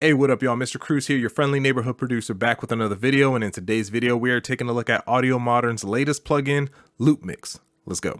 Hey, what up y'all? Mr. Cruz here, your friendly neighborhood producer, back with another video, and in today's video we are taking a look at Audiomodern's latest plugin, Loopmix. Let's go.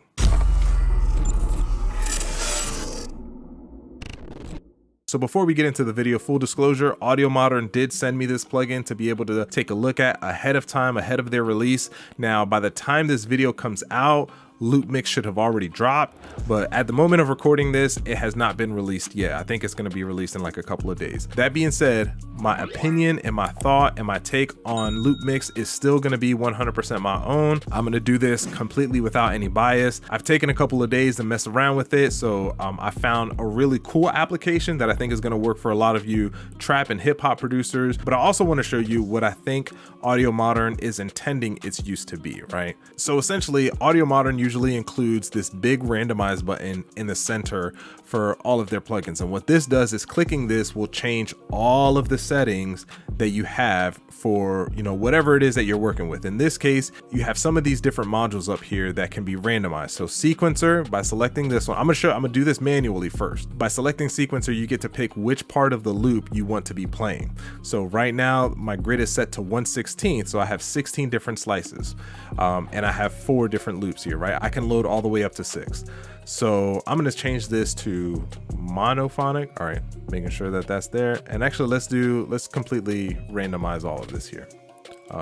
So before we get into the video, full disclosure, Audiomodern did send me this plugin to be able to take a look at ahead of time, ahead of their release. Now, by the time this video comes out, Loopmix should have already dropped, but at the moment of recording this, it has not been released yet. I think it's going to be released in like a couple of days. That being said, my opinion and my thought and my take on Loopmix is still going to be 100% my own. I'm going to do this completely without any bias. I've taken a couple of days to mess around with it, so I found a really cool application that I think is going to work for a lot of you trap and hip hop producers, but I also want to show you what I think Audiomodern is intending its use to be, right? So essentially, Audiomodern usually includes this big randomize button in the center for all of their plugins. And what this does is clicking this will change all of the settings that you have for, you know, whatever it is that you're working with. In this case, you have some of these different modules up here that can be randomized. So sequencer, by selecting this one, I'm gonna do this manually first. By selecting sequencer, you get to pick which part of the loop you want to be playing. So right now my grid is set to 1/16, so I have 16 different slices, and I have 4 different loops here, right? I can load all the way up to 6. So I'm gonna change this to monophonic. All right, making sure that that's there. And actually let's completely randomize all of this here.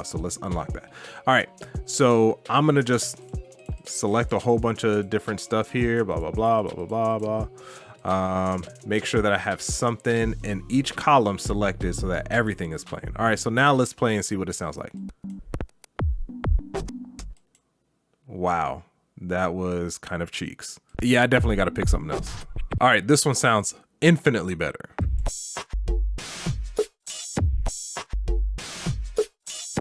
So let's unlock that. All right, so I'm gonna just select a whole bunch of different stuff here, blah, blah, blah, blah, blah, blah, blah. Make sure that I have something in each column selected so that everything is playing. All right, so now let's play and see what it sounds like. Wow, that was kind of cheeks. Yeah, I definitely got to pick something else. All right, this one sounds infinitely better.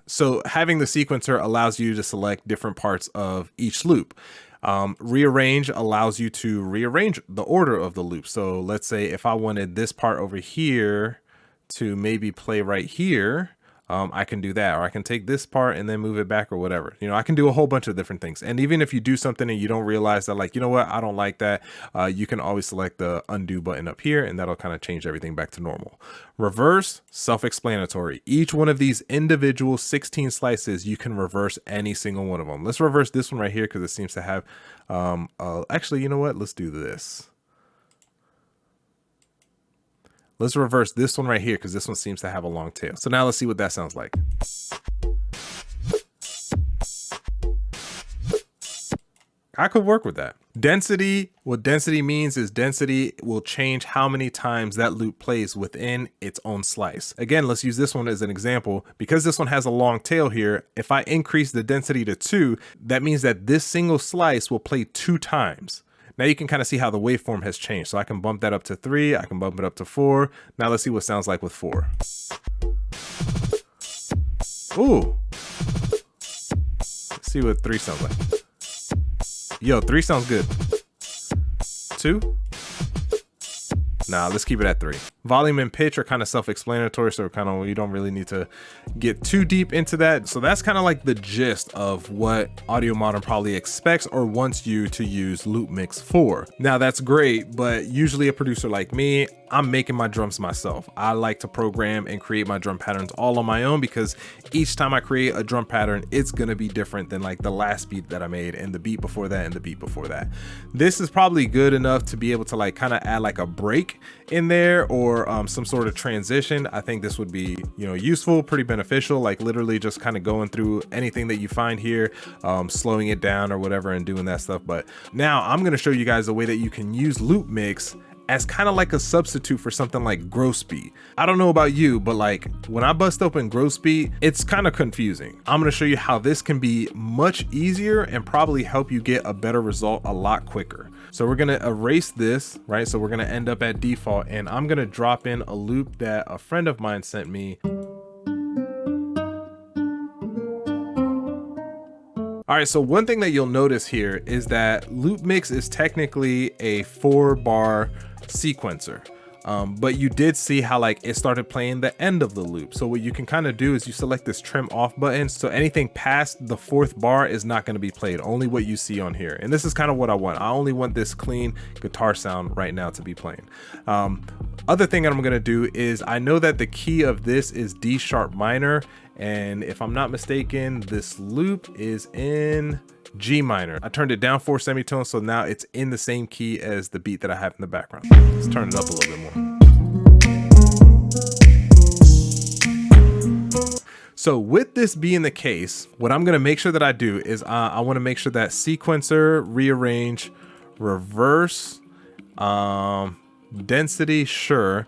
So having the sequencer allows you to select different parts of each loop. Rearrange allows you to rearrange the order of the loop. So let's say if I wanted this part over here to maybe play right here, I can do that, or I can take this part and then move it back or whatever. You know, I can do a whole bunch of different things. And even if you do something and you don't realize that, like, you know what, I don't like that, you can always select the undo button up here and that'll kind of change everything back to normal. Reverse, self-explanatory. Each one of these individual 16 slices, you can reverse any single one of them. Let's reverse this one right here because it seems to have, actually, you know what, let's do this. Let's reverse this one right here because this one seems to have a long tail. So now let's see what that sounds like. I could work with that. Density, what density means is density will change how many times that loop plays within its own slice. Again, let's use this one as an example. Because this one has a long tail here, if I increase the density to 2, that means that this single slice will play 2 times. Now you can kind of see how the waveform has changed. So I can bump that up to 3, I can bump it up to 4. Now let's see what it sounds like with 4. Ooh. Let's see what 3 sounds like. Yo, 3 sounds good. 2? Nah, let's keep it at 3. Volume and pitch are kind of self-explanatory, so kind of you don't really need to get too deep into that. So that's kind of like the gist of what Audiomodern probably expects or wants you to use Loopmix for. Now that's great, but usually a producer like me, I'm making my drums myself. I like to program and create my drum patterns all on my own because each time I create a drum pattern, it's gonna be different than like the last beat that I made and the beat before that and the beat before that. This is probably good enough to be able to like kind of add like a break in there or some sort of transition. I think this would be, you know, useful, pretty beneficial, like literally just kind of going through anything that you find here, slowing it down or whatever and doing that stuff. But now I'm going to show you guys the way that you can use Loopmix as kind of like a substitute for something like gross beat. I don't know about you, but like when I bust open gross beat, it's kind of confusing. I'm gonna show you how this can be much easier and probably help you get a better result a lot quicker. So we're gonna erase this, right? So we're gonna end up at default and I'm gonna drop in a loop that a friend of mine sent me. All right, so one thing that you'll notice here is that Loopmix is technically a 4-bar sequencer. But you did see how like it started playing the end of the loop. So what you can kind of do is you select this trim off button. So anything past the 4th bar is not going to be played, only what you see on here. And this is kind of what I want. I only want this clean guitar sound right now to be playing. Other thing that I'm gonna do is, I know that the key of this is D sharp minor, and if I'm not mistaken, this loop is in G minor. I turned it down 4 semitones, so now it's in the same key as the beat that I have in the background. Let's turn it up a little bit more. So with this being the case, what I'm gonna make sure that I do is I wanna make sure that sequencer, rearrange, reverse, density, sure,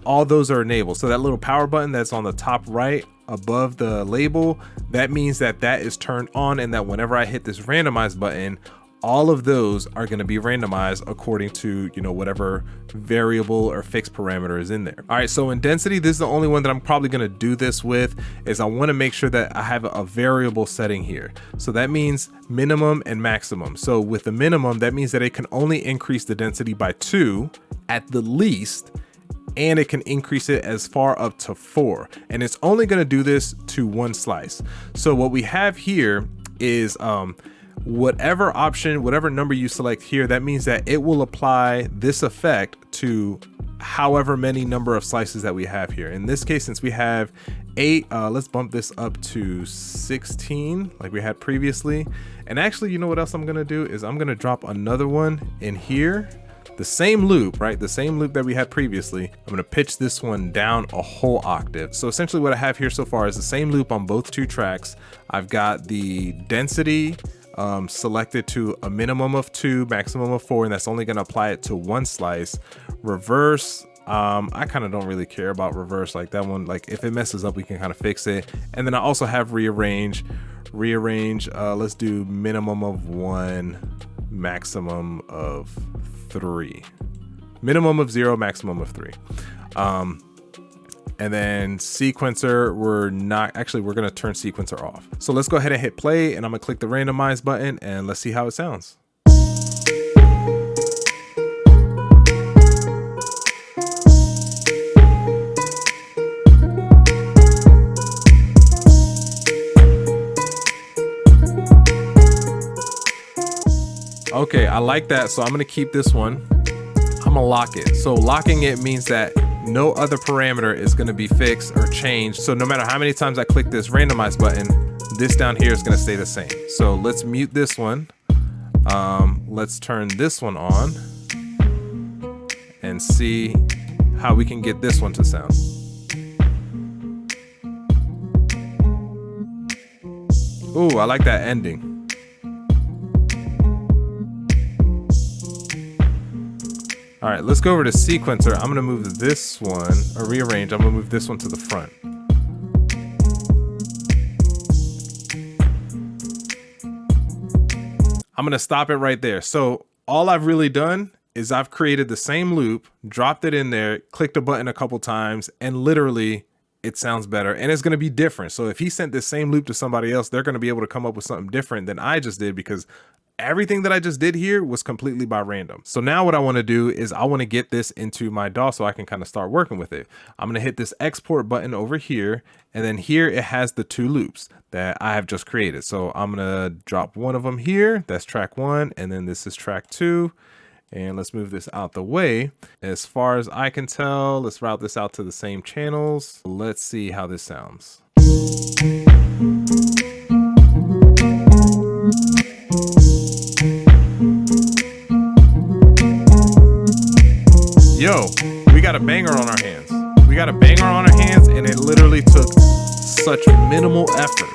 all those are enabled. So that little power button that's on the top right above the label, that means that that is turned on, and that whenever I hit this randomize button, all of those are going to be randomized according to, you know, whatever variable or fixed parameter is in there. All right, so in density, this is the only one that I'm probably going to do this with, is I want to make sure that I have a variable setting here. So that means minimum and maximum. So with the minimum, that means that it can only increase the density by 2 at the least, and it can increase it as far up to 4. And it's only going to do this to 1 slice. So what we have here is whatever option, whatever number you select here, that means that it will apply this effect to however many number of slices that we have here. In this case, since we have 8, let's bump this up to 16 like we had previously. And actually, you know what else I'm gonna do is I'm gonna drop another one in here, the same loop, right? The same loop that we had previously. I'm gonna pitch this one down a whole octave. So essentially what I have here so far is the same loop on both 2 tracks. I've got the density selected to a minimum of 2, maximum of 4, and that's only going to apply it to 1 slice. Reverse, I kind of don't really care about reverse, like that one, like if it messes up we can kind of fix it. And then I also have rearrange, let's do minimum of 1, maximum of 3, minimum of 0, maximum of 3. And then sequencer, we're gonna turn sequencer off. So let's go ahead and hit play, and I'm gonna click the randomize button, and let's see how it sounds. Okay, I like that, so I'm gonna keep this one. I'm gonna lock it. So locking it means that no other parameter is going to be fixed or changed. So no matter how many times I click this randomize button, this down here is going to stay the same. So let's mute this one. Let's turn this one on and see how we can get this one to sound. Ooh, I like that ending. All right, let's go over to sequencer. I'm gonna move this one, or rearrange, I'm gonna move this one to the front. I'm gonna stop it right there. So all I've really done is I've created the same loop, dropped it in there, clicked a button a couple times, and literally it sounds better, and it's gonna be different. So if he sent this same loop to somebody else, they're gonna be able to come up with something different than I just did, because everything that I just did here was completely by random. So now what I want to do is I want to get this into my DAW so I can kind of start working with it. I'm going to hit this export button over here, and then here it has the 2 loops that I have just created. So I'm going to drop one of them here. That's track 1, and then this is track 2. And let's move this out the way. As far as I can tell, let's route this out to the same channels. Let's see how this sounds. Yo, we got a banger on our hands. We got a banger on our hands, and it literally took such minimal effort.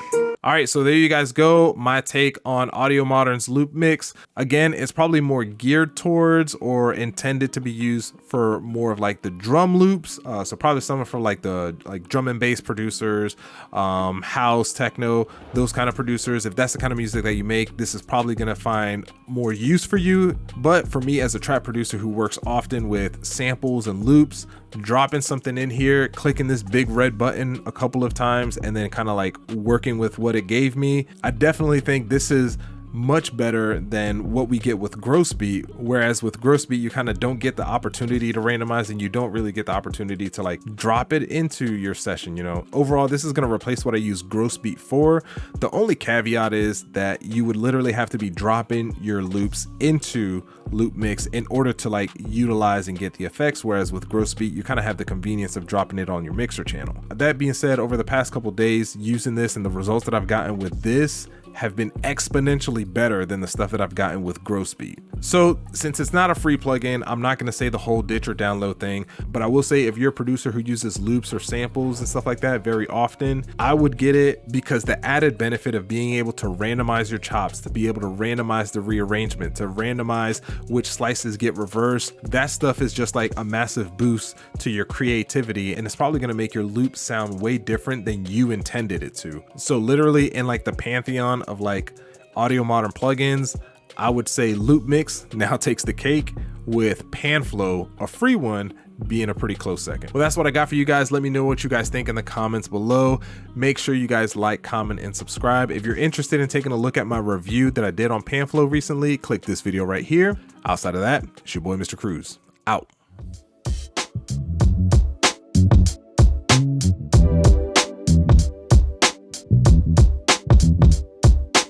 All right, so there you guys go. My take on Audiomodern's Loopmix. Again, it's probably more geared towards or intended to be used for more of like the drum loops. So probably someone from like the drum and bass producers, house, techno, those kind of producers. If that's the kind of music that you make, this is probably gonna find more use for you. But for me as a trap producer who works often with samples and loops, dropping something in here, clicking this big red button a couple of times, and then kind of like working with what it gave me, I definitely think this is much better than what we get with gross beat. Whereas with gross beat, you kind of don't get the opportunity to randomize, and you don't really get the opportunity to like drop it into your session, you know. Overall, this is going to replace what I use gross beat for. The only caveat is that you would literally have to be dropping your loops into Loopmix in order to like utilize and get the effects, whereas with gross beat you kind of have the convenience of dropping it on your mixer channel. That being said, over the past couple days using this, and the results that I've gotten with this have been exponentially better than the stuff that I've gotten with gross beat. So since it's not a free plugin, I'm not going to say the whole ditch or download thing, but I will say if you're a producer who uses loops or samples and stuff like that very often, I would get it, because the added benefit of being able to randomize your chops, to be able to randomize the rearrangement, to randomize which slices get reversed, that stuff is just like a massive boost to your creativity, and it's probably going to make your loop sound way different than you intended it to. So literally in like the pantheon of like Audiomodern plugins, I would say Loopmix now takes the cake, with Panflow, a free one, being a pretty close second. Well, that's what I got for you guys. Let me know what you guys think in the comments below. Make sure you guys like, comment, and subscribe. If you're interested in taking a look at my review that I did on Panflow recently, click this video right here. Outside of that, it's your boy Mr. Cruz, out.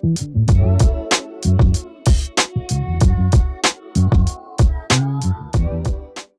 Thank you.